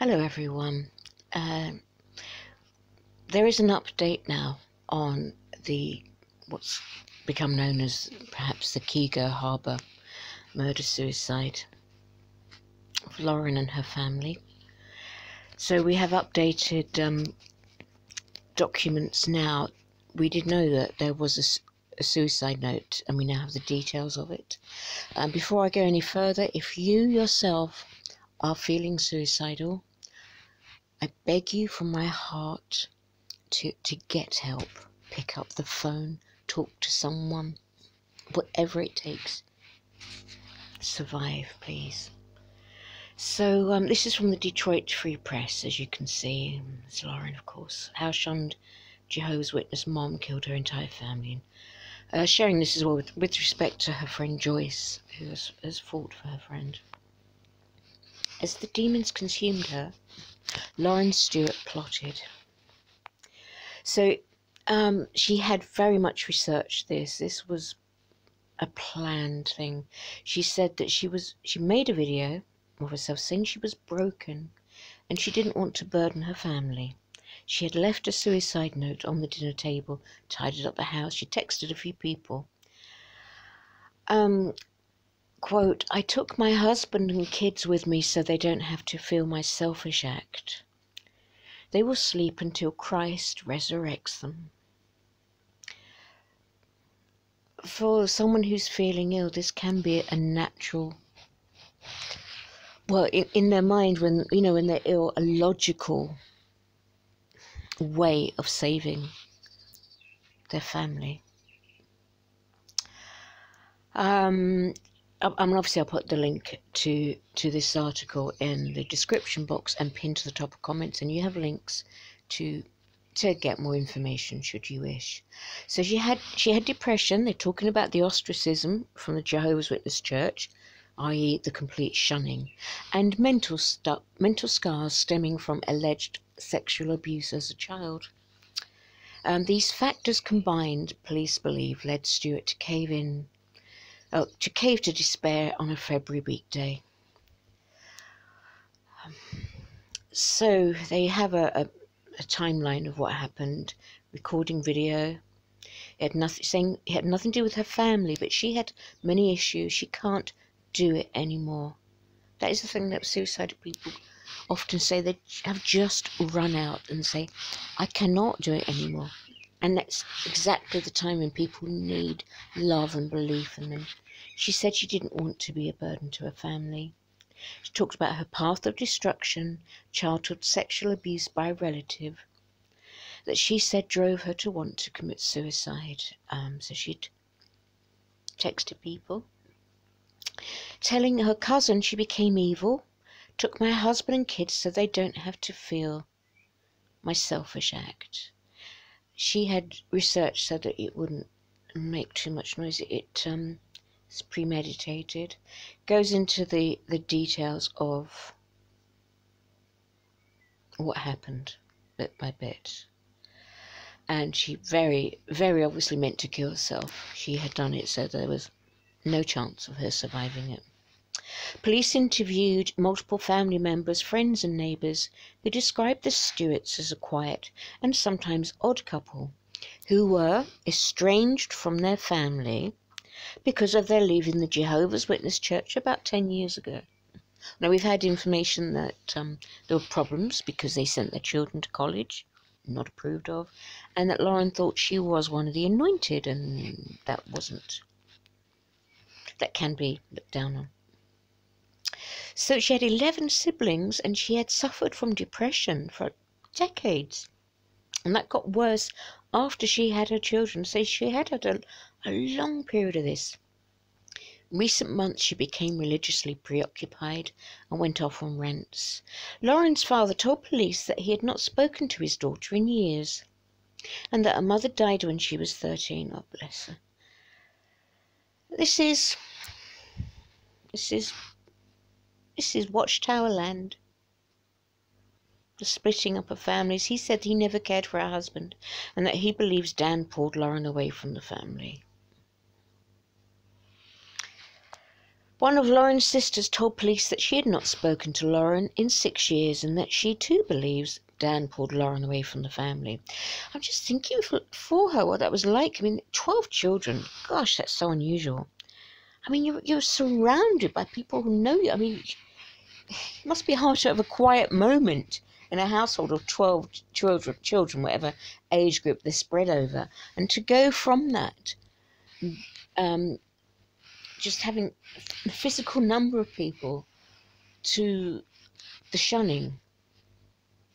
Hello everyone. There is an update now on what's become known as perhaps the Keego Harbour murder-suicide of Lauren and her family. So we have updated documents now. We did know that there was a suicide note, and we now have the details of it. Before I go any further, if you yourself are feeling suicidal, I beg you from my heart to get help. Pick up the phone, talk to someone, whatever it takes. Survive, please. So this is from the Detroit Free Press, as you can see. It's Lauren, of course. How shunned Jehovah's Witness mom killed her entire family. Sharing this as well with respect to her friend Joyce, who has fought for her friend. As the demons consumed her, Lauren Stewart plotted. So she had very much researched this. This was a planned thing. She said that she made a video of herself saying she was broken and she didn't want to burden her family. She had left a suicide note on the dinner table, tidied up the house. She texted a few people. Quote, "I took my husband and kids with me so they don't have to feel my selfish act. They will sleep until Christ resurrects them." For someone who's feeling ill, this can be a natural, well, in their mind, when they're ill, a logical way of saving their family. Obviously I'll put the link to this article in the description box and pin to the top of comments, and you have links to get more information should you wish. So she had depression. They're talking about the ostracism from the Jehovah's Witness Church, i.e. the complete shunning, and mental scars stemming from alleged sexual abuse as a child. These factors combined, police believe, led Stewart to cave to despair on a February weekday. So they have a timeline of what happened, recording video. It had nothing to do with her family, but she had many issues. She can't do it anymore. That is the thing that suicidal people often say. They have just run out and say, I cannot do it anymore. And that's exactly the time when people need love and belief in them. She said she didn't want to be a burden to her family. She talked about her path of destruction, childhood sexual abuse by a relative, that she said drove her to want to commit suicide. So she'd texted people, telling her cousin she became evil, took my husband and kids so they don't have to feel my selfish act. She had researched so that it wouldn't make too much noise. It's premeditated. Goes into the details of what happened bit by bit. And she very, very obviously meant to kill herself. She had done it so there was no chance of her surviving it. Police interviewed multiple family members, friends and neighbours who described the Stewarts as a quiet and sometimes odd couple who were estranged from their family because of their leaving the Jehovah's Witness Church about 10 years ago. Now, we've had information that there were problems because they sent their children to college, not approved of, and that Lauren thought she was one of the anointed, and that can be looked down on. So she had 11 siblings, and she had suffered from depression for decades. And that got worse after she had her children. So she had a long period of this. In recent months, she became religiously preoccupied and went off on rants. Lauren's father told police that he had not spoken to his daughter in years, and that her mother died when she was 13. Oh, bless her. This is Watchtower land. The splitting up of families. He said he never cared for her husband and that he believes Dan pulled Lauren away from the family. One of Lauren's sisters told police that she had not spoken to Lauren in 6 years and that she too believes Dan pulled Lauren away from the family. I'm just thinking for her what that was like. I mean, 12 children. Gosh, that's so unusual. I mean, you're surrounded by people who know you. I mean, it must be hard to have a quiet moment in a household of 12 children, whatever age group they're spread over. And to go from that, just having a physical number of people to the shunning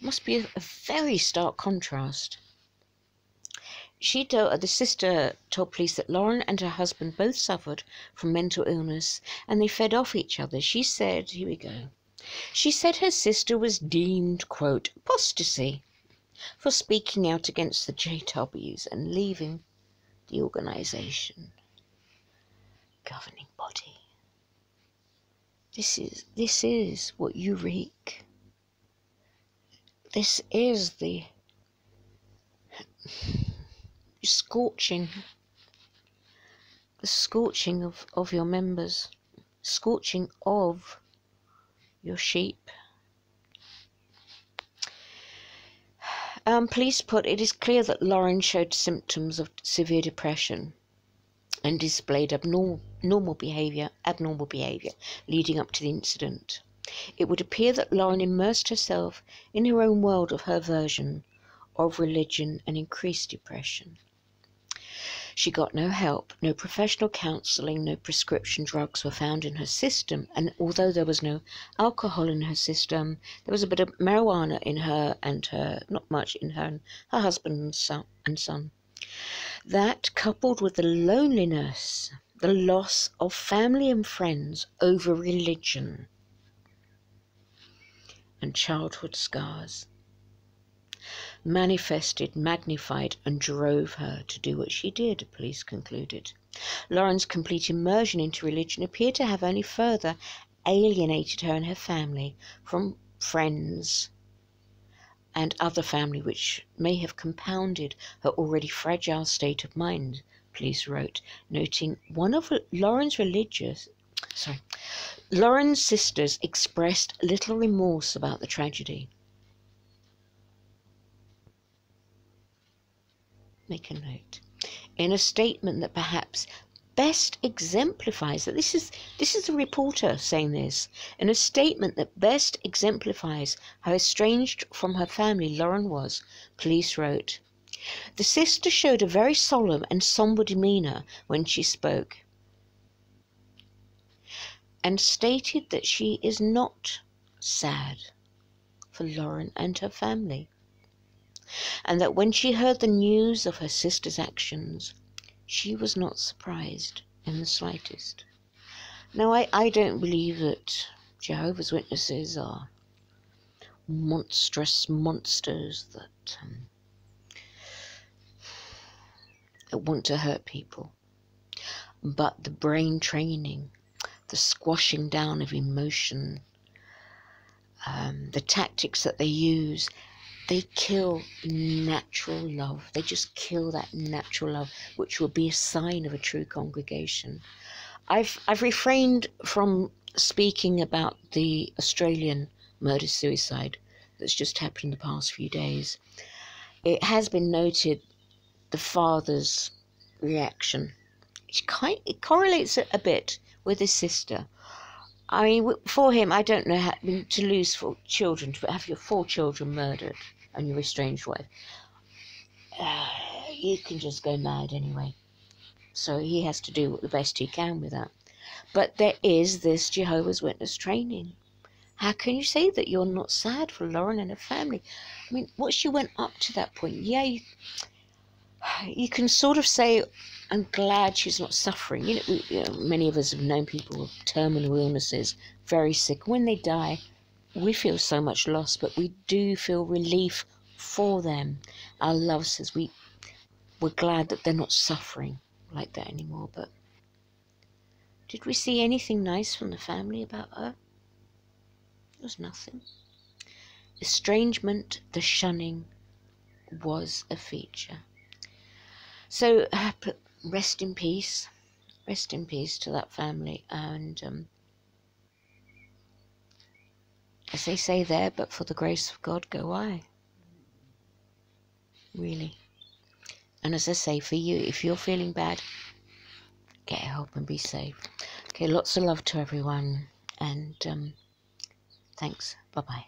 must be a very stark contrast. The sister told police that Lauren and her husband both suffered from mental illness and they fed off each other. She said, here we go, she said her sister was deemed, quote, apostasy for speaking out against the JWs and leaving the organisation governing body. This is what you wreak. This is the scorching of your members, scorching of your sheep. Police put, it is clear that Lauren showed symptoms of severe depression and displayed abnormal behaviour leading up to the incident. It would appear that Lauren immersed herself in her own world of her version of religion and increased depression. She got no help, no professional counselling, no prescription drugs were found in her system, and although there was no alcohol in her system, there was a bit of marijuana in her and not much in her and her husband and son. That, coupled with the loneliness, the loss of family and friends over religion, and childhood scars, manifested, magnified, and drove her to do what she did, police concluded. Lauren's complete immersion into religion appeared to have only further alienated her and her family from friends and other family, which may have compounded her already fragile state of mind, police wrote, noting one of Lauren's sisters expressed little remorse about the tragedy. Make a note. In a statement that perhaps best exemplifies that this is the reporter saying this. In a statement that best exemplifies how estranged from her family Lauren was, police wrote, the sister showed a very solemn and sombre demeanour when she spoke, and stated that she is not sad for Lauren and her family, and that when she heard the news of her sister's actions, she was not surprised in the slightest. Now, I don't believe that Jehovah's Witnesses are monstrous monsters that want to hurt people. But the brain training, the squashing down of emotion, the tactics that they use, they kill natural love. They just kill that natural love, which will be a sign of a true congregation. I've refrained from speaking about the Australian murder-suicide that's just happened in the past few days. It has been noted the father's reaction. It correlates a bit with his sister. I mean, for him, I don't know how to lose 4 children, to have your 4 children murdered and your estranged wife. You can just go mad anyway. So he has to do the best he can with that. But there is this Jehovah's Witness training. How can you say that you're not sad for Lauren and her family? I mean, what she went up to that point, yeah, you can sort of say, I'm glad she's not suffering. You know, many of us have known people with terminal illnesses, very sick. When they die, we feel so much loss, but we do feel relief for them. Our love says we're glad that they're not suffering like that anymore. But did we see anything nice from the family about her? There was nothing. Estrangement, the shunning, was a feature. So rest in peace to that family, and as they say there, but for the grace of God go I. Really. And as I say, for you, if you're feeling bad, get help and be safe. Okay, lots of love to everyone, and thanks. Bye-bye.